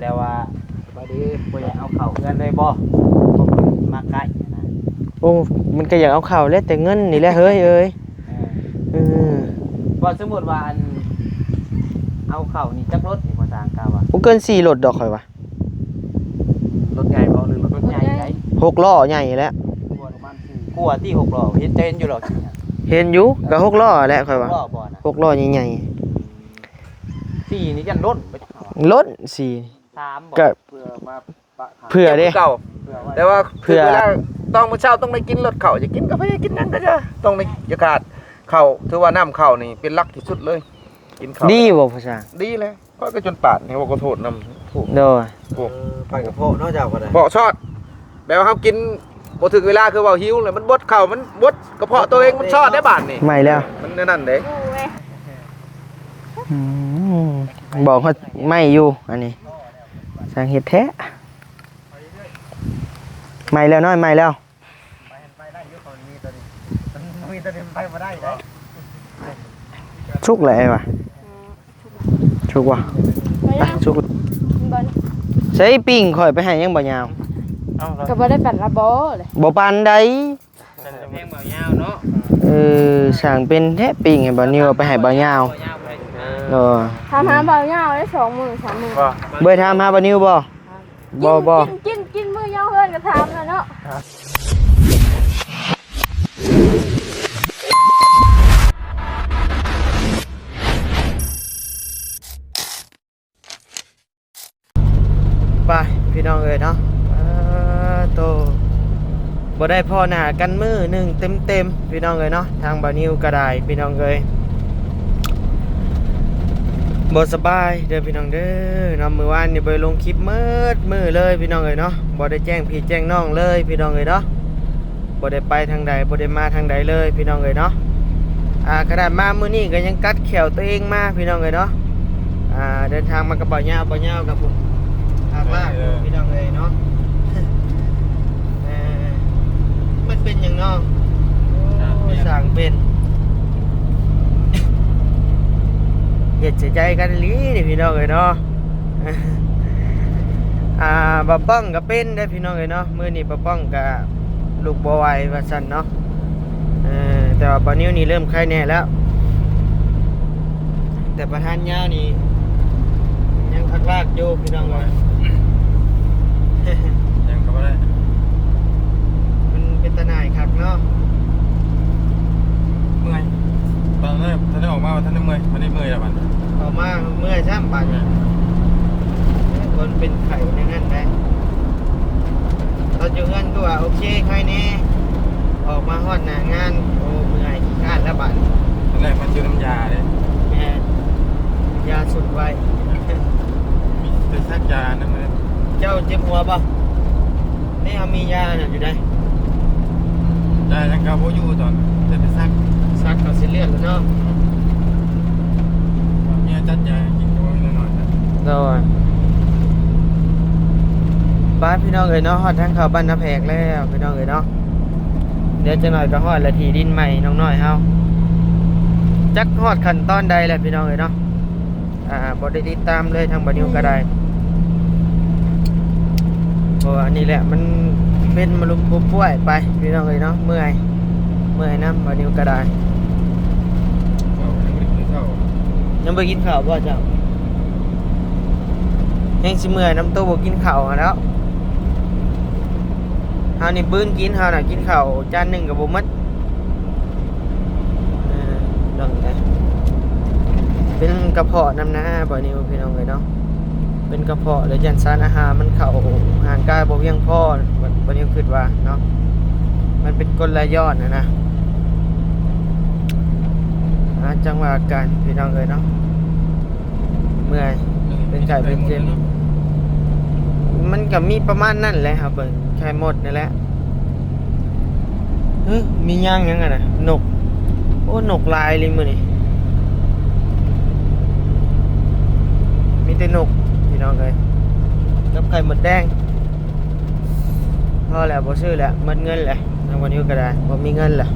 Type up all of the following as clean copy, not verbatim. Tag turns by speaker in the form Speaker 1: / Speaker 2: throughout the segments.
Speaker 1: แล้วว่าพอดีบ่อยากเอาเข้าเงินเลยบ่มาใกล้นะ
Speaker 2: โอ้มันก็อยากเอาเข่าแล้วแต่เงินนี่แหละเฮ้ยเอ้ยเออ
Speaker 1: ว่าสมมุติว่าอันเอาเข้านี่จักรถนี่บ่ต่างกันว่า
Speaker 2: บ่เกิน4รถดอกข่อยวะ
Speaker 1: รถใหญ่บ่หรือรถใหญ่ใหญ่
Speaker 2: 6ล้อใหญ่แล้ว
Speaker 1: กลัวที่6ล้อเห็นเจนอยู่หรอก
Speaker 2: เห็นอยู่ก็6ล้อแหละข่อยวะ
Speaker 1: ล้อบ่นะ
Speaker 2: 6ล้อใหญ่
Speaker 1: 4นี่ยันรถไป
Speaker 2: ๆรถ4
Speaker 1: 3บ่
Speaker 2: ก็
Speaker 1: เพื่อมา
Speaker 2: เผื่อเด้
Speaker 1: เก่าแต่ว่า
Speaker 2: เผื่อ
Speaker 1: เวลาต้องมื้อเช้าต้องได้กินรถเข้าจะกินกาแฟกินหยังก็จะต้องได้อย่าขาดเข้าถือว่าน้ำเข้านี่เป็นหลักที่สุดเลยกินข้าว
Speaker 2: ดีบ่พ่อช่าง
Speaker 1: ดีเลยก็จนปาดนี่ว่าก็โทษนำถูก
Speaker 2: โดย
Speaker 1: ไปกับพ่อเนาะเจ้าก็ได้เพาะชอดแปลว่าเฮากินบ่ถึงเวลาคือว่าหิวเลยมันบดเข้ามันบดกระเพาะตัวเองมันชอดได้บาดนี่
Speaker 2: ไม่แล้ว
Speaker 1: มันนั่นเด้
Speaker 2: บอกเขาไม่อยู่อันนี้สร้างเห็ดแท้ไม่แล้วน้อยไม่แล้วชุกเลยวะชุกวะไปชุกใช้ปิ้งข่อยไปให้ยังบ่ยาว
Speaker 3: ก็บ่ได้ปั่นระบ่เลย
Speaker 2: บ่ปานใด
Speaker 1: เพลงบ่ยาวเนาะ
Speaker 2: สั่งเป็นแท้ปิ้งให้บ่นิวไปให้บ่ยาว
Speaker 3: ทำหาบ่ยาวได้2 มื้อ 3 มื้อ
Speaker 2: เบิ่ทำหาบ่นิวบ่บ่
Speaker 3: กินมื้อยาวเฮือนก็ทำแล้วเนาะ
Speaker 2: ไปพี่น้องเอ้ยเนาะโตบ่ได้พ่อหน้ากันมื้อหนึ่งเต็มพี่น้องเอ้ยเนาะทางบ่นิวก็ได้พี่น้องเอ้ยบ่สบายเด้อพี่น้องเด้อเนาะมื้อวานนี่บ่ลงคลิปมื้อเลยพี่น้องเอ้ยเนาะบ่ได้แจ้งพี่แจ้งน้องเลยพี่น้องเอ้ยเนาะบ่ได้ไปทางใดบ่ได้มาทางใดเลยพี่น้องเอ้ยเนาะขนาดมามื้อนี้ก็ยังกัดแขวตัวเองมาพี่น้องเอ้ยเนาะเดินทางมากับบ่ยาวกับผมทางลากพี่น้องเอ้ยเนาะมันเป็นอย่างน้องสั่งเป็นเหยียดใจกันลีนี่พี่น้องเอ้ยเนาะบ่ป้องก็เป็นได้พี่น้องเอ้ยเนาะมื้อนี้บ่ป้องก็ลูกบ่ไหวว่าซั่นเนาะแต่ว่าบ่นิ้วนี่เริ่มไข้แน่แล้วแต่ประธานยาวนี่ยังพักลากอยู่พี่น้องเอ้ย
Speaker 1: ยังก็บ่ได้
Speaker 2: มันเป็นตาหน่ายคักเนาะ
Speaker 1: เมื่อยตอนนั้นท่านได้ออกมาท่านได้เมื่อยมันได้เมื่อยแล้วมัน
Speaker 2: ออกมาเมื่อยซ้ำปานนี้คนเป็นไข้ในนั้นได้เราอยู่เงินก็ว่าโอเคไข้แน่ออกมาฮอดหน้างานโอ้เมื่อยขี้คร้านแล้วบาด
Speaker 1: ตอนแรกมันชื่อน้ำยาเลย
Speaker 2: แม่ยาสุดไว
Speaker 1: มีเป็นซักยานะมัน
Speaker 2: เจ้าเจ็บหัวป่ะนี่เอามียาน่ะอยู่ได้
Speaker 1: ยายังกาโบอยู่ตอนจะไป
Speaker 2: ซักเขาเสียเลือดแล้วเนาะ
Speaker 1: เนี่ยจัดยากินด้วยหน่อย
Speaker 2: โดยบ้านพี่น้องเอ๋ยเนาะฮอดทางเขาบ้านนาแพกแล้วพี่น้องเอ๋ยเนาะเดี๋ยวจะหน่อยก็ฮอดละทีดินใหม่น้องน้อยเฮาจักฮอดขั้นตอนใดแหละพี่น้องเอ๋ยเนาะบ่ได้ติดตามเลยทางบ่นิวก็ได้เพราะอันนี้แหละมันเป็นมาลุมป่วยไปพี่น้องเอ๋ยเนาะเมื่อยน้ำบ่นิวก็ได้ยังบ่กินข้าวบ่เจ้ายังสิเมื่อยน้ำตัวบ่กินข้าวแล้วเฮานี่บื้นกินเฮาน่ะกินข้าวจานนึงก็บ่หมดดังได้เป็นกระเพาะน้ำหน้าบ่นิวพี่น้องเอ้ยเนาะเป็นกระเพาะหรือยันสารอาหารมันเข้าอาหารกายบ่เพียงพอบ่นิวคิดว่าเนาะมันเป็นกลย้อนนะจังหวะการพี่น้องเอ้ยเนาะเมื่อยเป็นไข้เป็นเจ็บมันก็มีประมาณนั่นแหละครับเบิ่งไข้หมดนี่แหละมีย่างยังไงน่ะนกโอ้นกลายเลยมื้อนี้มีแต่นกพี่น้องเอ้ยกับไข่หมดแดงพอแล้วบ่ซื้อแล้วหมดเงินแล้วทางวันนี้ก็ได้บ่มีเงินแล้ว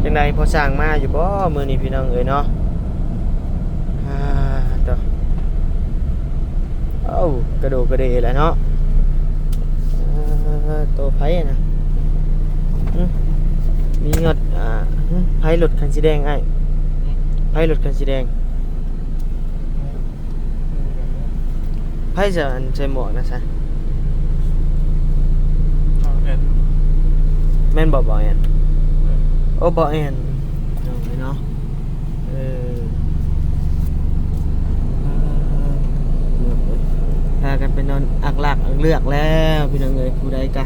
Speaker 2: จังไดพอสร้างมาอยู่บ่มื้อนี้พี่น้องเอ้ยเนาะต่อ เอ้ากระโดดกระเดแหละเนาะตัวไผ่นะมีเงดไผ่หลุดคันสีแดงไอ้ไผ่หลุดคันสีแดงไผ่จะใส่หมวกนะซะแม่นบ่แอนโอ้บ่แอนเนาะพากันไปนอนอักหลักอักเลือกแล้วพี่น้องเอ้ยผู้ใดกะ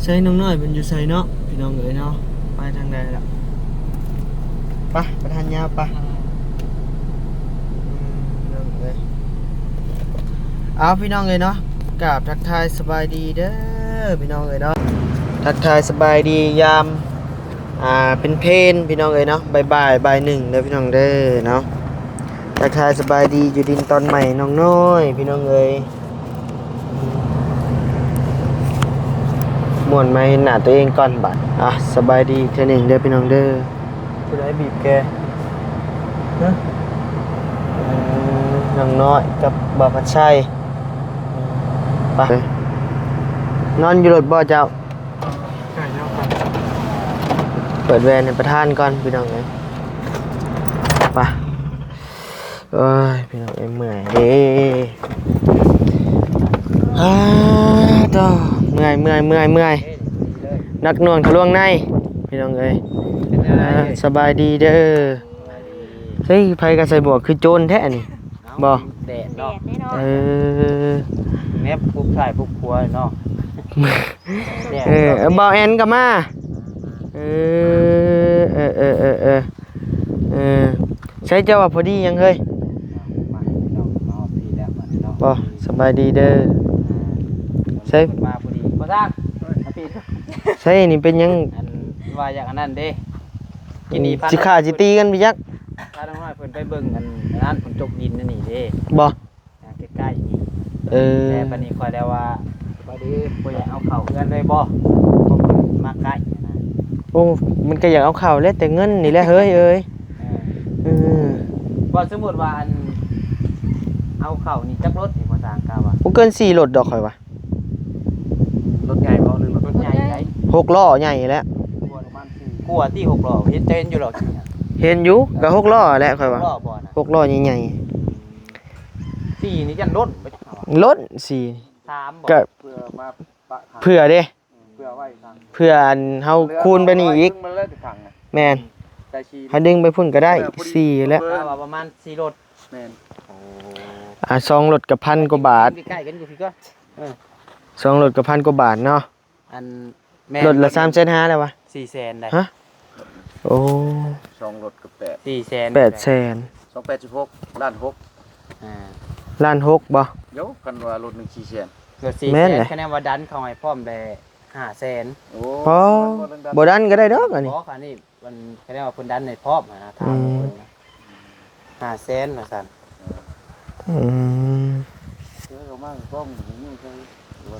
Speaker 2: ใส่น้องน้อยเป็นอยู่ใส่เนาะพี่น้องเอ้ยเนาะไปทางใดล่ะไปประธานยาไปน้องเอ้ยเอาพี่น้องเอ้ยเนาะกราบทักทายสบายดีเด้อพี่น้องเอ้ยเนาะทักทายสบายดียามเป็นเพลนพี่น้องเอ้ยเนาะบ่ายหนึ่งเด้อพี่น้องเด้อเนาะทักทายสบายดีอยู่ดินตอนใหม่น้องน้อยพี่น้องเอ้ยม่วนมาเห็นหน้าตัวเองก่อนบัดสบายดีเทื่อหนึ่งเด้อพี่น้องเด้อผู้ใดบีบแกฮะน้องน้อยกับบ่าวพัดชัยไปนอนอยู่รถบ่เจ้าเปิดแวนในประธานก่อนพี่น้องเอ้ยไปเอ้ยพี่น้องเอ้ยเมื่อยเด้ต่อเมื่อยนักนวลขลุ่งในพี่น้องเอ้ยสบายดีเด้อเฮ้ยไผก็ใส่บวกคือโจรแท้นี่บ่
Speaker 3: แดดเนาะ
Speaker 2: แมบปุ๊บใส่ปุ๊บครัวเนาะบ่แอนก็มาใช้เจ้าว่าพอดียังเฮ้ยบ่สบายดีเด้อใช่
Speaker 4: มาพอดีบ่ซักพี่
Speaker 2: ใช่นี่เป็นยัง
Speaker 4: ว่าอย่างนั้นเด้กินนี่พัน
Speaker 2: สิขาสิตีกันพี่ยักษ์
Speaker 4: ถ้าน้อยเพิ่นไปเบิ่งกันนั้นฝนตกดินนั่นนี่เด้
Speaker 2: บ่
Speaker 4: ใกล้ๆนี่แต่บัดนี้ค่อยแล้วว่าบ่ดีบ่อยากเอาเข้าเฮือนเลยบ่มาใกล้นะ
Speaker 2: โอ้มันก็อยากเอาเข้าแล้วแต่เงินนี่แหละเฮ้ยเอ้ย
Speaker 4: บ่สมมุติว่าอันเอาเข้านี่จักรถนี่บ่สร้างกะว่า
Speaker 2: บ่เกิน4รถดอกข่อยว่าร
Speaker 4: ถใหญ่บ่หรือรถใหญ่ได
Speaker 2: 6ล้อใหญ่แล้ว
Speaker 4: กลัวที่6ล้อเห็นจะเห็นอยู่หรอก
Speaker 2: เห็นอยู่ก็6ล้อแหละข่อยว่า
Speaker 4: 6ล้อบ่น่ะ
Speaker 2: 6ล้อใหญ่
Speaker 4: ๆ4นี่จันรถบ่จัง
Speaker 2: รถ4
Speaker 4: 3บ่
Speaker 2: ก็
Speaker 4: เพื่อมาปะ
Speaker 2: เผื่อเด้
Speaker 4: เพื่อไว้ทาง
Speaker 2: เผื่ออันเฮาคูณไปนี่อีกแม่นถ้าดึงไปพุ่นก็ได้4แล้ว
Speaker 4: ประมาณ4รถแม่น
Speaker 2: 2รถก็1,000กว่าบาท
Speaker 4: ใกล้กันอยู่พี่ก็
Speaker 2: 2รถก็1,000กว่าบาทเนาะ
Speaker 4: อัน
Speaker 2: รถละ 3,500,000แล้ววะ
Speaker 4: 400,000ได้
Speaker 2: ฮะโอ้
Speaker 1: 2รถกับ
Speaker 4: 400,000
Speaker 2: 800,000
Speaker 1: 286ล้าน6
Speaker 2: ล้าน6บ่
Speaker 1: เดี๋ยวกันว่ารถ1 400,000
Speaker 4: เกือบ400,000คะแนนว่าดันเข้าให้พร้อมได้500,000
Speaker 1: โอ้
Speaker 2: บ่ดันก็ได้ดอกอันนี้
Speaker 4: บ่คันนี้มันคะแนนว่าเพิ่นดันให้พร้อมถามเพิ่น500,000ว่าซั่น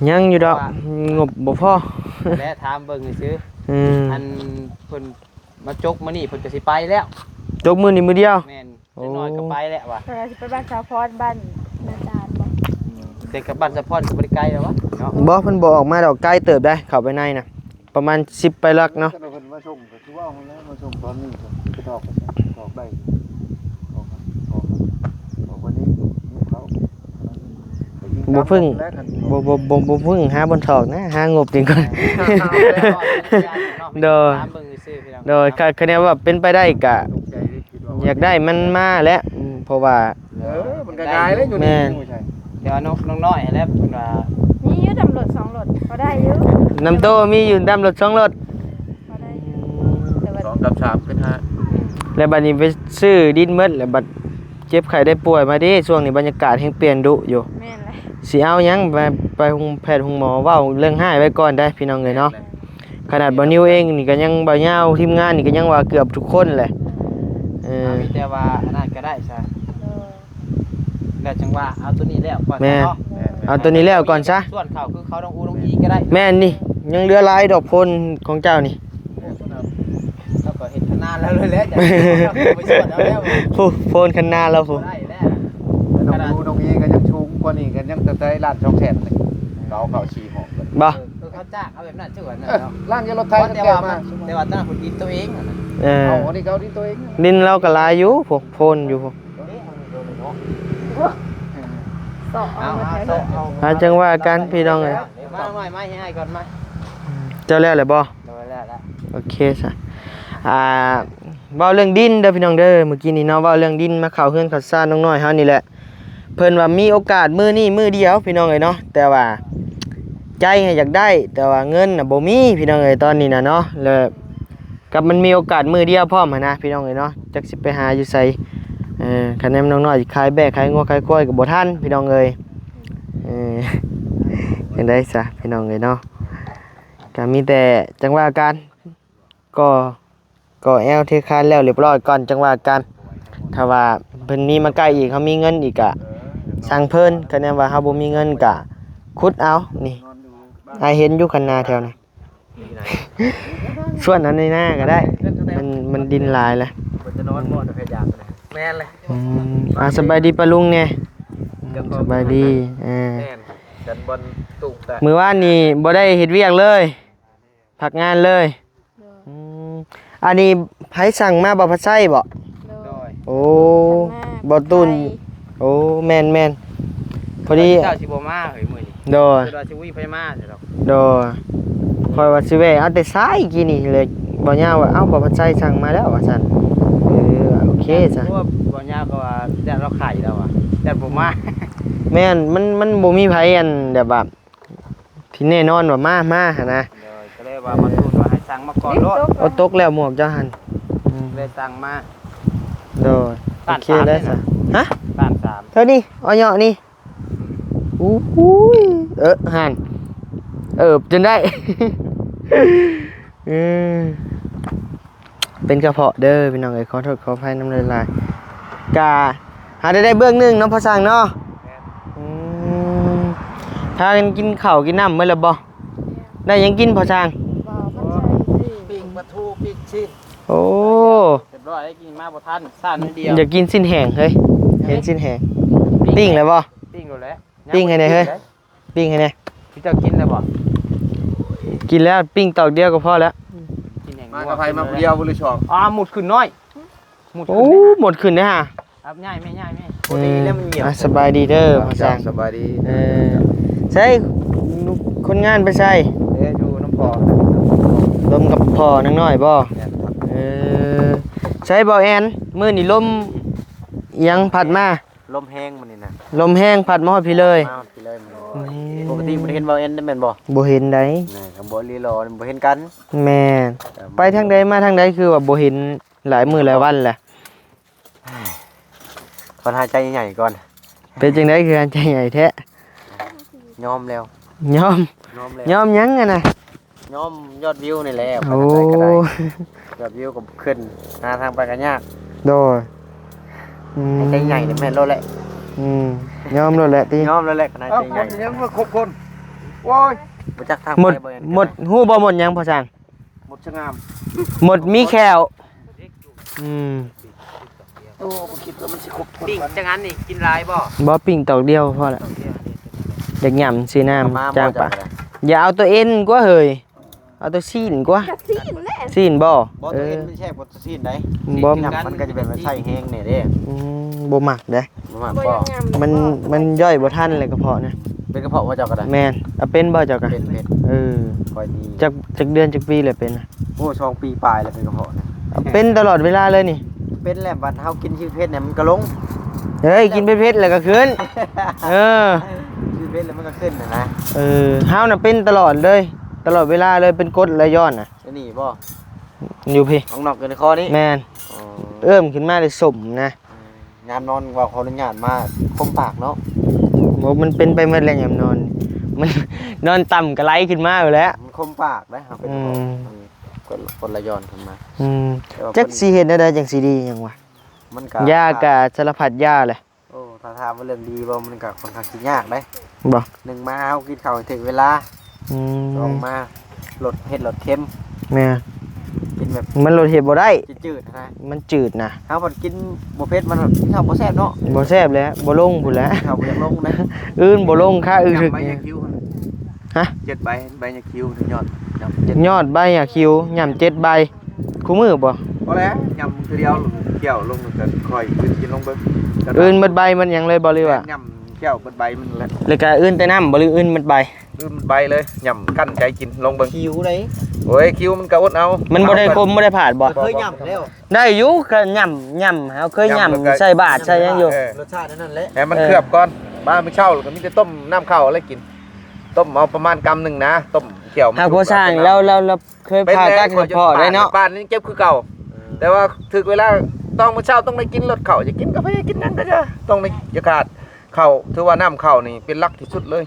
Speaker 2: ยังอยู่ดอกงบบ่พอ
Speaker 4: และถามเบิ่งซื่ออันเพิ่นมาจกมื้อนี้เพิ่นก็สิไปแล้ว
Speaker 2: จกมื้อนี้มื้อเดียว
Speaker 4: แม่นจักหน่อยก็ไปแล้วว่ะ
Speaker 3: สิไปบ้านสาวพรบ้านนาจารย์บ่
Speaker 4: แต่กับบ้านสะพรก็บ่ได้ไกลแล้ววะเนาะ
Speaker 2: บ่เพิ่นบ่ออกมาดอกใกล้เติบได้เข้าไปในน่ะประมาณ10ไปลักเนาะ
Speaker 1: เพิ่นมาส่งก็คือว่าแล้วมาส่งตอนนี้ก็ดอกได้วันนี้เขา
Speaker 2: บ่พึ่งบ่พึ่งหาบนถอกนะหางบจริงก่อนโดยคะแนนว่าเป็นไปได้ก็อยากได้มันมาแล้วเพราะว่า
Speaker 1: มันก็ง่ายเลยอยู่นี่
Speaker 4: เดี๋ยวน้องน้อยแล้วเพิ่นว่า
Speaker 3: มีอยู่ดำรถ2รถก็ได้อยู่
Speaker 2: น้ำโตมีอยู่ดำรถ2รถ
Speaker 3: ก็ได้อยู่
Speaker 1: 2กับ3เป็น5
Speaker 2: แล้วบัดนี้ไปซื้อดินหมดแล้วบัดเจ็บไข้ได้ป่วยมาดิช่วงนี้บรรยากาศแห่งเปลี่ยนดุอยู่
Speaker 3: แม่นเลย
Speaker 2: สิเอาหยังไปโรงแพทย์โรงหมอเว้าเรื่องหายไว้ก่อนได้พี่น้องเอ้ยเนาะขนาดบ่นิวเองนี่ก็ยังบ่ยาวทีมงานนี่ก็ยังว่าเกือบทุกคนแหละ
Speaker 4: มีแต่ว่าอันนั้นก็ได้ซะแล้วจังว่าเอาตัวนี้แล้วก่อน
Speaker 2: เนาะเอาตัวนี้แล้วก่อนซะ
Speaker 4: ส่วนเขาคือเขาต้องอูต้องอีก็ได้
Speaker 2: แม่นนี่ยังเหลือหลายดอกพลของเจ้านี่
Speaker 4: แล้วก็เฮ็ดขนาดแล้วเลยแหละจะไปสวดเอาแล้ว
Speaker 2: โพนขนาดแล้วพุ
Speaker 1: น้องดูน้องอีก็ยังชูงกว่านี้ก็ยังจะได้ล้าน2แสนเลยเขาชี้หอกเลย
Speaker 2: บ่
Speaker 4: เขาจ้างเอาแบบนั้นชื่อว่านั่นเนาะ
Speaker 1: ล้านยารถไทย
Speaker 4: แต่
Speaker 1: แก้
Speaker 4: ว่า
Speaker 1: มา
Speaker 4: แต่ว่าตั้งคนดินตัวเองน่ะนะ
Speaker 1: เอาอันนี้เขาที่ตัวเอง
Speaker 2: ดินเราก็หลายอยู่พวกโพนอยู่พวก
Speaker 3: สอง
Speaker 4: เอา
Speaker 3: มา
Speaker 4: เอา
Speaker 3: ใช้
Speaker 4: เอา
Speaker 2: หาจังว่ากันพี่น้องเอ้ย
Speaker 4: มาหน่อยมาให้ก่อนมา
Speaker 2: เจ้าแล้วแหละบ่
Speaker 4: โดยแล้วละ
Speaker 2: โอเคซะเว้าเรื่องดินเด้อพี่น้องเด้อเมื่อกี้นี้เนาะเว้าเรื่องดินมาเข้าเฮือนเข้าซ่านน้องน้อยเฮานี่แหละเพิ่นว่ามีโอกาสมื้อนี้มื้อเดียวพี่น้องเอ้ยเนาะแต่ว่าใจให้อยากได้แต่ว่าเงินน่ะบ่มีพี่น้องเอ้ยตอนนี้น่ะเนาะแล้วกับมันมีโอกาสมื้อเดียวพร้อมหั้นนะพี่น้องเอ้ยเนาะจักสิไปหาอยู่ไสคันแนมน้องน้อยสิขายแบกขายงัวขายกล้วยก็บ่ทันพี่น้องเอ้ยจังได๋ซะพี่น้องเอ้ยเนาะก็มีแต่จังว่ากันก็แอลเทคานแล้วเรียบร้อยก่อนจังว่ากันถ้าว่าเพิ่นมีมาใกล้อีกเขามีเงินอีกอะสั่งเพิ่นคะแนนว่าเฮาบ่มีเงินกะขุดเอานี่อายเห็นอยู่คันนาแถวน่ะส่วนนั้นในหน้าก็ได้มันดินหลายแหละ
Speaker 4: มันจะนอนบ่พยายามนะแม่นเลย
Speaker 2: สบายดีปะลุงเนี่ยสบายดี
Speaker 4: แม่นดันบอลตุกแต่
Speaker 2: มื้อวานนี้บ่ได้เฮ็ดเวียกเลยพักงานเลยอันนี้ไผสั่งมาบ่พัดไส้บ่
Speaker 4: โดย
Speaker 2: โอ้บ่ตุนโอ้แม่นพอดี
Speaker 4: เจ้าสิบ่มาเฮ้ยมื้อนี้
Speaker 2: โดย
Speaker 4: เจ้าสิวิ่งไปมาใช่ดอก
Speaker 2: โดยคอยว่าสิแวะเอาแต่ซ้ายกี่นี่เลยบ่ยาวว่าเอ้าบ่พัดไส้สั่งมาแล้วว่าซั่นโอเคจ้ะ
Speaker 4: เพราะว่าบ่ยากก็ว่าแดดเราไข่แล้วอ่ะแดดบ่มา
Speaker 2: แม่นมันบ่มีไผอันแบบว่าที่แน่นอนว่ามาหั่นนะ
Speaker 4: ก็เลยว่ามาตูนว่าให้สั่งมาก่อนรถ
Speaker 2: เอาตกแล้วหมวกเจ้าหั่น
Speaker 4: เลยสั่งมา
Speaker 2: โดยโอเคแล้วจ้ะฮะ
Speaker 4: บ้าน3
Speaker 2: เท่านี้เอาเหยาะนี่อู้หูยหั่นจนได้ เป็นกระเพาะเด้อพี่น้องเอ้ยขอโทษขออภัยน้ำลายกาหาได้เบื้องหนึงเนาะพอสั่งเนาะพากันกินข้าวกินน้ำมื้อละบ่ได้หยังกินพอสั่ง
Speaker 3: บ่มันใช้สิ
Speaker 4: ปิ้งปลาทูปิ้งชิ้น
Speaker 2: โอ้
Speaker 4: เรียบร้อยได้กินมาบ่ทันซ่านนิดเดียว
Speaker 2: อยากกินสิ้นแห้งเฮ้ยเห็นสิ้นแห้งปิ้งแล้วบ่
Speaker 4: ปิ้งโดนแล้ว
Speaker 2: ปิ้งให้ได้เฮ้ย ปิ้งให้แน่
Speaker 4: พี่เจ้ากินแล้วบ่
Speaker 2: กินแล้วปิ้งตอกเดียวก็พอแล้ว
Speaker 4: กินแห้ง
Speaker 1: มากับไผมาผู้เดียวบ่หรือชอง
Speaker 4: หมุดขึ้นน้อยหมุด
Speaker 2: โอ้
Speaker 4: ขึ้น
Speaker 2: หมดขึ้นนะฮะ
Speaker 4: ครับง่ายแม่ง่ายแม่
Speaker 2: สบายดีเด้อพอสั่ง
Speaker 1: สบายดี
Speaker 2: ใช่คนงานไปใส่
Speaker 1: อยู่น้ำพอ
Speaker 2: ลมกับพ่อนังน้อยบ่ใช้บ่แอนมื้อนี้ลมยังพัดมา
Speaker 4: ลมแห้งมันนี่นะ
Speaker 2: ลมแห้งพัดมาฮอดพี่เลย
Speaker 4: มาพี่เลยปกติบ่เห็นเบาเอ็นได้แม่นบ่
Speaker 2: บ่เห็นได
Speaker 4: นี่ก็บ่ลีรอบ่เห็นกัน
Speaker 2: แม่นไปทางใดมาทางใดคือว่าบ่เห็นหลายมื้อหลายวันแหละ
Speaker 4: ขอหายใจใหญ่ก่อน
Speaker 2: เป็นจังได๋คืออันใจใหญ่แท้
Speaker 4: ยอมแล้ว
Speaker 2: ยอม
Speaker 4: ยอมแล้ว
Speaker 2: ยอมหยังอะน่ะ
Speaker 4: ยอมยอดวิวนี่แหละ
Speaker 2: โอ้
Speaker 4: ก็ได้ยอดวิวก็ขึ้นหาทางไปก็ยาก
Speaker 2: โดย
Speaker 4: หายใจใหญ่นี่แม่นโลดแหละ
Speaker 2: ยอมแล้วแหละติ
Speaker 4: ยอมแล้วแหละขนาด
Speaker 1: เอ้า
Speaker 4: ใจ
Speaker 1: ค
Speaker 4: ใหญ่
Speaker 1: นยังมาครบคนโอ้ย
Speaker 4: บ่จักทาง
Speaker 2: หมด
Speaker 4: ไปบ่เอ็น
Speaker 2: หมดฮู้บ่หมดหยังพอสั่ง
Speaker 1: หมดชะงาม
Speaker 2: หมดมีแขวอืม
Speaker 1: โอ้บ่คิดว่ามันสิครบคน
Speaker 4: ปิ้งจังงั้นนี่กินหลายบ่
Speaker 2: บ่ปิ้งตอกเดียวพอละอยากหย่ำสีน้ำจ้างปะอย่าเอาตัวเอ็นกว่าเฮ้ยเอาตัวซีนกว่า
Speaker 3: จักซีนแน่
Speaker 2: ซีนบ่
Speaker 4: บ่ตัวเอ็นไม่ใช่บ่ตัวซีนได้
Speaker 2: บ่
Speaker 4: มันก็จะเป็นไส้แห้งนี่เด้
Speaker 2: บ่มักเด้
Speaker 4: บ่มา
Speaker 3: บ่
Speaker 4: บ่
Speaker 3: ยังงาม
Speaker 2: มันย่อยบ่ทันเลยกระเพาะนะ
Speaker 4: เป็นกระเพาะว่าเจ้าก็ได้
Speaker 2: แม่นเอาเป็นบ่เจ้ากะ
Speaker 4: เป็น คอยดี
Speaker 2: จักเดือนจักปีเลยเป็นนะ
Speaker 4: โอ้2 ปีปลายแล้วเป็นกระเพาะนะ
Speaker 2: เอาเป็นตลอดเวลาเลยนี่
Speaker 4: เป็นแหละบัดเฮากินชื่อเพชรเนี่ยมันก็ลง
Speaker 2: เฮ้ยกินเผ็ดๆแล้วก็ขึ้นเออ
Speaker 4: ชื่อเพชรแล้วมันก็ขึ้นนะ
Speaker 2: เฮาน่ะเป็นตลอดเลย ตลอดเวลาเลยเป็นกรดไหลย้อนน่ะ
Speaker 4: จะนี่บ่
Speaker 2: อยู่พี่
Speaker 4: ของนอกกันในคอนี้
Speaker 2: แม่น
Speaker 4: อ๋อ
Speaker 2: เอิ่มขึ้นมาได้สมนะ
Speaker 4: ยามนอนว่าขออนุญาตมาคมปากเนาะ
Speaker 2: บอกมันเป็นไปหมดแล้วยามนอน มัน นอนต่ำก็ไหลขึ้นมาอยู่แล้ว
Speaker 4: มันคมปากได้ครับเป็นคนละย้อนขึ้นมา
Speaker 2: จักสิเฮ็ดได้จังสิดีหยังวะ
Speaker 4: มันก็
Speaker 2: ยากะสารพัดยาเลย
Speaker 4: โอ้ถ้าถามว่าเรื่องดีบ่มันก็ค่อนข้างสิยากได้
Speaker 2: บ่
Speaker 4: หนึ่งมาเฮากินข้าวให้ถึงเวลา
Speaker 2: อื
Speaker 4: สอง
Speaker 2: ม
Speaker 4: มาลดเผ็ดลดเค็ม
Speaker 2: แม่
Speaker 4: กินแบบ
Speaker 2: มันรสเฮ็ดบ่ได้
Speaker 4: จืดๆนะ
Speaker 2: มันจืดนะ
Speaker 4: เฮาบ่กินบ่เผ็ดมันกินข้าวบ่แซ่บเนาะ
Speaker 2: บ่แซ่บแล้วบ่ลงพุ่นแหล้ว
Speaker 4: ข้าวบ่อยากลงนะ
Speaker 2: อื่นบ่ลงค่าอื่นถึก
Speaker 1: ใบยาคิ้ว
Speaker 2: ฮะ
Speaker 1: 7 ใบยาคิ้วยอด
Speaker 2: ยอดใบอะคิวยำ7ใบคู่มือบ่
Speaker 1: พอแล้วยำคือเดียวเกี่ยวลงกันค่อยกินลงเบิ่ง
Speaker 2: อื่นหมดใบมันหยังเลยบ่หรือว่าย
Speaker 1: ำเกี่ยวเบิดใบมันแหละ
Speaker 2: แล้วก็อื่นแต่น้ำบ่หรืออื่นหมดใบ
Speaker 1: ใบเลยยำกั้นใจกินลงเบิ่ง
Speaker 4: คิวเลย
Speaker 1: โอ้ยคิ้วมันก็อดเอา
Speaker 2: มันบ่ได้คมบ่ได้ผาดบ่
Speaker 4: เคยย่ำแล้ว
Speaker 2: ได้อยู่ก็ย่ำเฮาเคยย่ำใส่บาทใส่หยังอยู่
Speaker 4: รสชาตินั่นแหละ
Speaker 1: แหมมันเคลือบก่อนบ้านมื้อเช้าก็มีแต่ต้มน้ำข้าวอะไรกินต้มเอาประมาณกำหนึ่งนะต้มเกี่ยว
Speaker 2: หากบ่สร้างแล้วเคยผ่าตัดกระเพาะได้เนาะ
Speaker 1: บ้านนี้เจ็บคือเก่า แต่ว่าถึกเวลาต้องมื้อเช้าต้องได้กินรสข้าวจะกินกาแฟกินนั่นก็จะต้องได้จะขาดข้าวถือว่าน้ำข้าวนี่เป็นหลักที่สุดเลย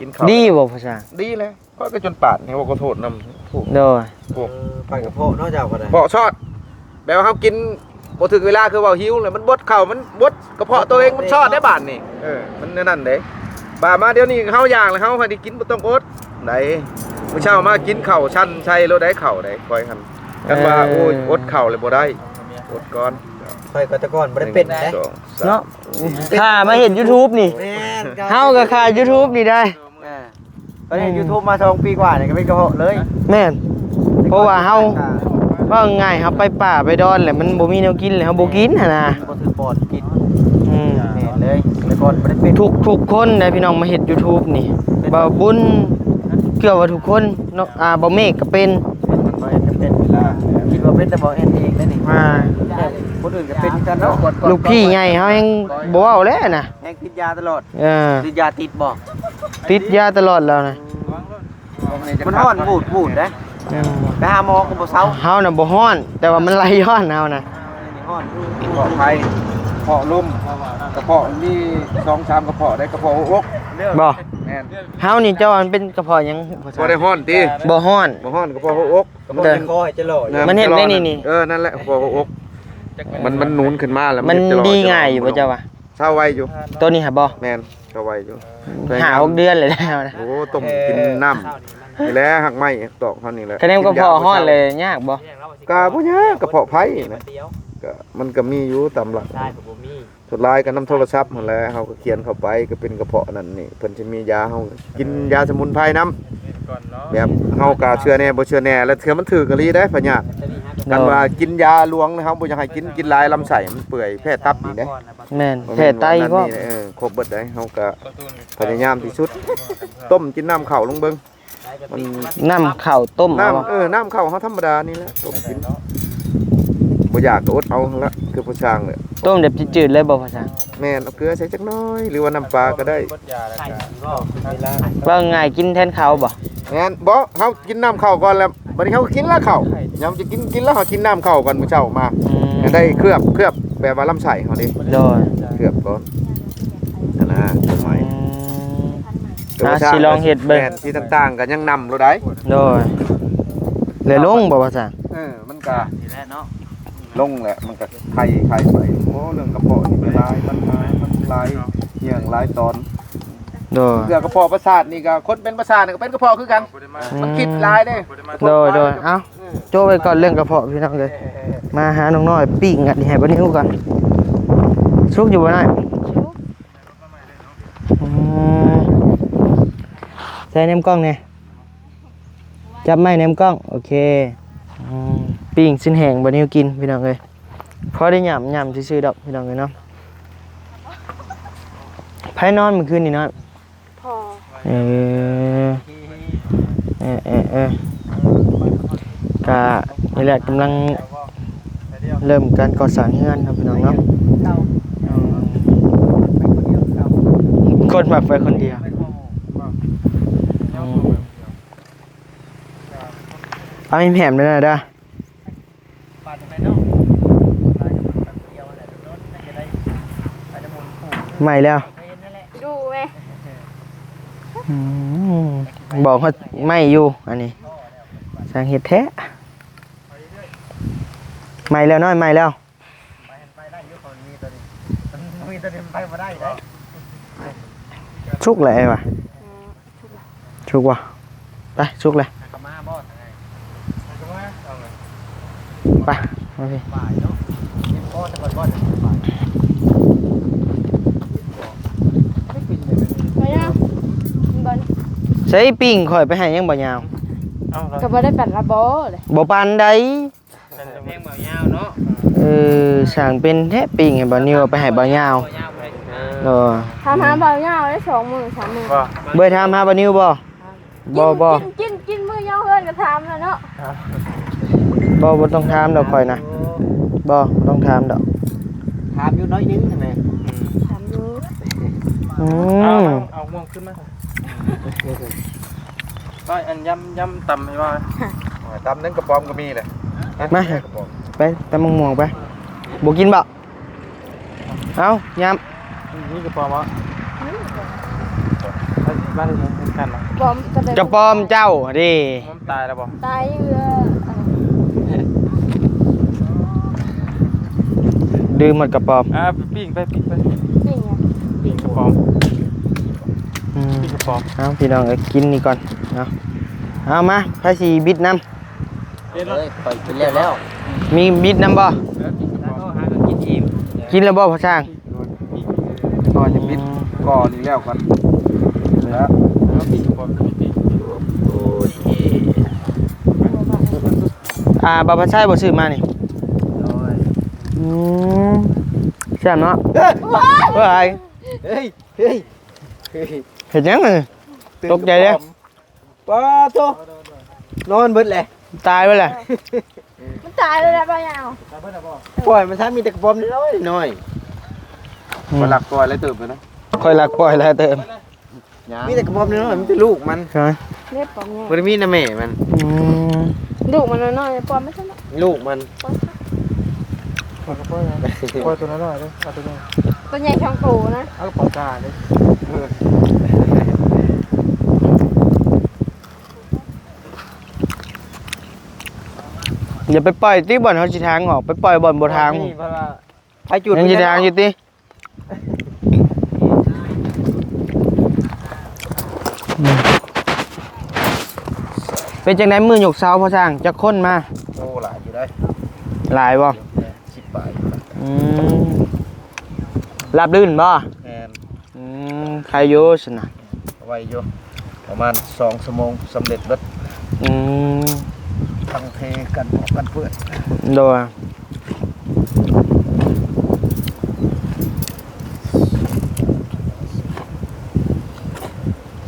Speaker 1: กินข้าว
Speaker 2: ดีบ่พ่อช้าง
Speaker 1: ดีเลยก็จนปาดนี่ว่าก็โทษนำถูก
Speaker 2: โดย
Speaker 1: ถูก
Speaker 4: ไปกับพ่อเนาะเจ้าก็ได้
Speaker 1: เพาะชอดแบบว่าเขากินบ่ถึงเวลาคือว่าหิวเลยมันบดข้าวมันบดกระเพาะตัวเองมันชอดได้บาดนี่มันนั่นเด้บาดมาเดี๋ยวนี้เฮาย่างแล้วเฮาให้ได้กินบ่ต้องอดไหนมื้อเช้ามากินข้าวชั้นชัยแล้วได้ข้าวได้คอยคั่นกันว่าโอ้ยอดข้าวเลยบ่ได้อดก่อน
Speaker 4: ไปกับตะก้อนบ่ได้เป็นนะ
Speaker 1: 1 2 3
Speaker 2: เนาะข้ามาเห็น YouTube นี่
Speaker 4: แม่น
Speaker 2: เฮาก็ค่า YouTube นี่ได้
Speaker 4: ตอนนี้ YouTube มา2ปีกว่าเนี่ยก็เป็นกระเพาะเลย
Speaker 2: แม่นเพราะว่าเฮาว่าง่ายเฮาไปป่าไปดอนแหละมันบ่มีแนวกินเลยเฮาบ่กินหั่นน่ะ
Speaker 4: บ่ถือปอดกิน
Speaker 2: อืม
Speaker 4: แม่นเลยแต่ก่อนบ่ได้เป็น
Speaker 2: ทุกคนนะพี่น้องมาเฮ็ด YouTube นี่บ่าวบุญเกี่ยวว่าทุกคนเนาะบ่เมฆก็เป็น
Speaker 4: บ่เห็นจะเป็นเวลาคิดว่าเป็นแต่บ่เอ็นเองได้นี่
Speaker 2: อ่า
Speaker 4: คนอื่นก็เป็นกันเนาะ
Speaker 2: ลูกพี่ใหญ่เฮายังบ่เว้าแล้วน่ะ
Speaker 4: แฮงติดยาตลอด
Speaker 2: เออ
Speaker 4: ติดยาติดบ่
Speaker 2: ติดยาตลอดแล้วนะ
Speaker 4: มันฮ้อนบูดนะ
Speaker 2: อืม
Speaker 4: ไปหาหมอก็บ่เซา
Speaker 2: เฮาน่ะบ่ฮ้อน แต่ว่ามันไหลย้อนเฮาน่ะ
Speaker 4: ฮ้อน
Speaker 1: กระเพาะไข่กระเพาะลมกระเพาะนี่2-3กระเพาะได้กระเพาะอก
Speaker 2: บ่
Speaker 1: แม่น
Speaker 2: เฮานี่เจ้ามันเป็นกระเพาะหยัง
Speaker 1: บ่ได้ฮ้อนติ
Speaker 2: บ่ฮ้อน
Speaker 1: บ่ฮ้อนกระเพาะอกกระเพาะ
Speaker 2: เด้อ
Speaker 4: คอให้จะหล่ออยู่
Speaker 2: มันเห็นได้นี่
Speaker 1: นั่นแหละกระเพาะอกมันหนุนขึ้นมาแล้ว
Speaker 2: มัน
Speaker 1: จะล
Speaker 2: ดีง่ายอยู่บ่เจ้าวะ
Speaker 1: เช้าไวอยู่
Speaker 2: ตัวนี้หะบ่
Speaker 1: แม่นเช้าไวอยู่
Speaker 2: 6 เดือนเลยแล้วนะ
Speaker 1: โอ้ต้มกินน้ำนี่แหละหักไม้ตอกเท่านี้แหละ
Speaker 2: คะแนนกระเพาะฮ้อนเลยยากบ่
Speaker 1: กะบ่ยากกระเพาะไผ่นะก็มันก็มีอยู่ตามหลัก
Speaker 4: ได้ก็บ่มี
Speaker 1: สุดท้ายก็นำโทรศัพท์นั่นแหละเฮาก็เขียนเข้าไปก็เป็นกระเพาะนั่นนี่เพิ่นสิมียาเฮากินยาสมุนไพรนํแบบเฮาก็เชื่อแน่บ่เชื่อแน่แล้วเทื่อมันถือกะลีได้พะญาติกันว่ากินยาลวงเฮาบ่อยากให้กินหลายลำไส้มันเปื่อยแพ้ตับอีกเด้
Speaker 2: แม่นแผลไตก็
Speaker 1: ครบเบิดได้เฮาก็พยายามที่สุดต้มกินน้ำข้าวลงเบิ่งมัน
Speaker 2: น้ำข้าวต้มเอาบ่
Speaker 1: น้ำข้าวเฮาธรรมดานี่แหละต้มกินบ่อยากก็อดเอาละคือผู้ช่างเลย
Speaker 2: ต้มแบบจืดๆเลยบ่พ่อช้าง
Speaker 1: แม่นเอาเกลือใส่จักหน้อยหรือว่าน้ำปลาก็ได้
Speaker 2: ว่าง่ายกินแทนข้าวบ่
Speaker 1: แม่นบ่เฮากินน้ำข้าวก่อนแล้วบัดนี้เฮาก็กินแล้วข้าวยามจะกินแล้วเฮากินน้ำข้าวก่อนมื้อเช้ามา ได้เคลือบแบบว่าลำไส้เฮาดิ
Speaker 2: โดย
Speaker 1: เคลือบก่อนนั่นนะทำไม
Speaker 2: สิลองเฮ็ดเบิ่ง
Speaker 1: แม่นที่ต่างๆก็ยังนำเราได้
Speaker 2: โดยเลยลงบ่พ่อช้าง
Speaker 1: มันก็
Speaker 4: นี่แหละเนาะ
Speaker 1: ลงแหละมันก็ไข่ไปโอ้เรื่องกระเพาะนี่มันหลายมันหลายเหี้ยงหลายตอน
Speaker 2: โดย
Speaker 1: เรื่องกระเพาะประสาทนี่ก็คนเป็นประสาทนี่ก็เป็นกระเพาะคือกันมันคิดหลายเด้
Speaker 2: โดยเอ้าโจ้ไปก่อนเรื่องกระเพาะพี่น้องเลยมาหาน้องน้อยปิ้งอันนี้ให้บ่นิ้วก่อนสุกอยู่บ่น้อยใส่แนมกล้องเนี่ยจับไม้แนมกล้องโอเคปิ้งสิ้นแห้งบ่นิ้วกินพี่น้องเลยพอได้หย่ำซื่อๆดอกพี่น้องเลยเนาะไผนอนเมื่อคืนนี่นอน
Speaker 3: พอ
Speaker 2: เก็นี่แหละกำลังเริ่มการก่อสร้างเฮือนครับพี่น้องเนาะคนมักไปคนเดียวเอามีแผนด้วยนะเด้อใหม่แล้ว
Speaker 3: ดูไหม
Speaker 2: บอกเขาไม่อยู่อันนี้สร้างเห็ดแท้ไม่แล้วน้อยไม่แล้วชุกเลยไอ้วะชุกวะไปชุกเลย ไปมาพี่
Speaker 4: บ่ายเนาะกินพ่อจะก่อนบ่จะบ่ายไม่กินเลย
Speaker 3: บ่ยาวบ่
Speaker 2: ใช้ปิ้งข่อยไปให้ยังบ่ยาว
Speaker 4: เอาเรา
Speaker 3: ก็บ่ได้ปั่นละบ่เลย
Speaker 2: บ่ปานใด
Speaker 4: จะเพลงบ่ยาวเนาะ
Speaker 2: สั่งเป็นแท้ปิ้งให้บ่นิวเอาไปให้บ่ยาว
Speaker 4: บ่ยาวไป
Speaker 2: เออ
Speaker 3: ถามหาเบายาวได้2 มื้อ 3 มื้อ
Speaker 4: บ่
Speaker 2: เบ่ถามหาบ่นิวบ่บ่
Speaker 3: กินมื้อยาวเฮินก็ถามแล้วเนาะ
Speaker 2: บ่ต้องถามดอกข่อยนะบ่ต้องถามดอก
Speaker 4: ถามอยู่น้อยนึงใช่ไหม
Speaker 3: ถามอยู่
Speaker 2: อื
Speaker 4: เอาม่วงขึ้นมาก็อันยำตำให้ว่า
Speaker 1: ตำนั้นกระป๋อมก็มีเลย
Speaker 2: มา
Speaker 1: กระป๋อม
Speaker 2: ไปตำมะม่วงไปบ่กินบ่เอายาม
Speaker 4: นี่กระป๋อมวะบ้านเรือนกันหรอ
Speaker 3: บ่ก็ได้
Speaker 2: กระปอมเจ้าดิ
Speaker 4: มันตายแล้วบ่
Speaker 3: ตายอยู่
Speaker 2: ดื่มหมดกระปอม
Speaker 4: ปิ้งไป
Speaker 3: จริงอ่ะ
Speaker 4: ปิ้งกระป๋อม
Speaker 2: อืม
Speaker 4: ปิ้งกระป๋อม
Speaker 2: เอาพี่น้องกินนี่ก่อนเอามาพระสีบิดน้
Speaker 4: เฮ้ยไปกินแล้ว
Speaker 2: ำมีบิดน้ำบ่
Speaker 4: แล้วก็หากินอิ่ม
Speaker 2: กินแล้วบ่พ่อช่าง
Speaker 1: ก่อนจะปิดก่อนอีกแล้วก่อนแล้ว
Speaker 4: แล้วปิ้งกระป๋อมปิ้ง
Speaker 2: บ่พ่อช่างบ่ซื้อมานี่อืมแซ่บเนาะเฮ้ย
Speaker 1: เฮ้ย
Speaker 2: เห็นยังไงตกใจเลย
Speaker 1: ป้าโตนอนเบิดแหละ
Speaker 2: ตายไปเลย
Speaker 3: มันตายเลยนะเบายาว
Speaker 1: ปล่อยมันถ้ามีแต่กระป๋อมน้อยๆมันหลักปล่อยแล้วตื่นไปนะ
Speaker 2: ค่อยหลักปล่อยแล้วเติม
Speaker 1: มีแต่กระป๋อมน้อยๆมันเป็นลูกมัน
Speaker 2: ใช่ไหม
Speaker 3: เรียบปอมเนี่ย
Speaker 1: มันมีนะแม่มัน
Speaker 2: อืม
Speaker 3: ดุมันน้อยๆปอมไม่ใช่เนาะ
Speaker 1: ลูกมัน
Speaker 4: ปล่อยตัวนั้นหน่อยเลยเอาตัวนี้
Speaker 3: ตัวใหญ่ช่องกูนะ
Speaker 4: เอากระป๋องกาเลย
Speaker 2: อย่าไปปล่อยที่บ่อนเขาสิทางออกไปปล่อยบ่อนบ่ทาง
Speaker 4: เพราะว่า
Speaker 1: ไอจุด
Speaker 2: ยังสิทางอยู่ติเป็นจังได๋มือหยกเสาพ่อช่างจักคนมา
Speaker 1: โอ้หลายอยู่ได้
Speaker 2: หลายบ่
Speaker 1: 10 บาท
Speaker 2: อืมรับลื่นบ่
Speaker 1: แอน
Speaker 2: ใครอยู่ซั่นน่ะ
Speaker 1: ไว้อยู่ประมาณ2 ชั่วโมงสำเร็จเบิด
Speaker 2: อืม
Speaker 1: ทั้งเทกันออกกันเพื่อน
Speaker 2: โดย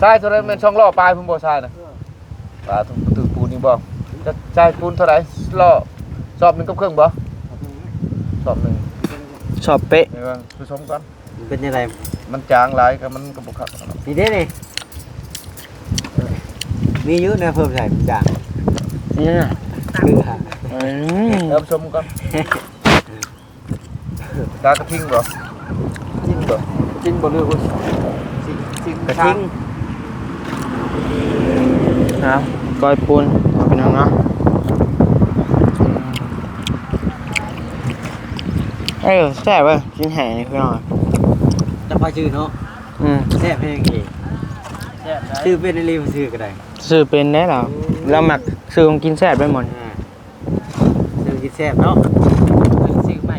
Speaker 1: ใช่เท่าไรมันช่องล่อปลายพุ่นบ่ใช่นะปลาถึงปูนนี่บ่จะใช่ปูนเท่าไรล่อสอบหนึงกับเครื่องบ่สอบหนึง
Speaker 2: ชอบเป๊ะ
Speaker 1: นี่ว่าผสมกัน
Speaker 4: เป็นยังไง
Speaker 1: มันจางหลายก็มันก็บ่คัก
Speaker 4: นี่เด้นี่มีเยอะนะเพิ่มใส่จาง
Speaker 2: นี่น่ะ
Speaker 4: คือ
Speaker 1: เริ่มชมกันดากระทิงบ่ทิงบ่
Speaker 4: จริงบ่เลือกว่าจริงกระทิง
Speaker 2: ครับก้อยปูนพี่น้องเนาะแซ่บเว้ยกินแห่นี่พี่น้อง
Speaker 4: จะพาชื่อเนาะแซ่บเพลงอีกชื่อเป็นรีบชื่อก็ได้
Speaker 2: ซื้อเป็นได้แล้วเราหมักซื้อของกินแซ่บไปหมด
Speaker 4: ชื่อกินแซ่บเนาะชื่อใหม่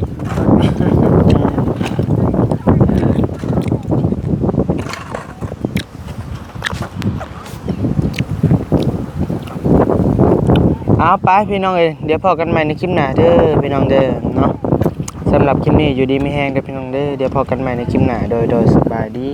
Speaker 2: เอาไปพี่น้องเอ้ยเดี๋ยวพอกันใหม่ในคลิปหน้าเด้อพี่น้องเด้อเนาะสำหรับคลิปนี้อยู่ดีไม่แห้งเด้อพี่น้องเด้อเดี๋ยวพอกันใหม่ในคลิปหน้าโดยสบายดี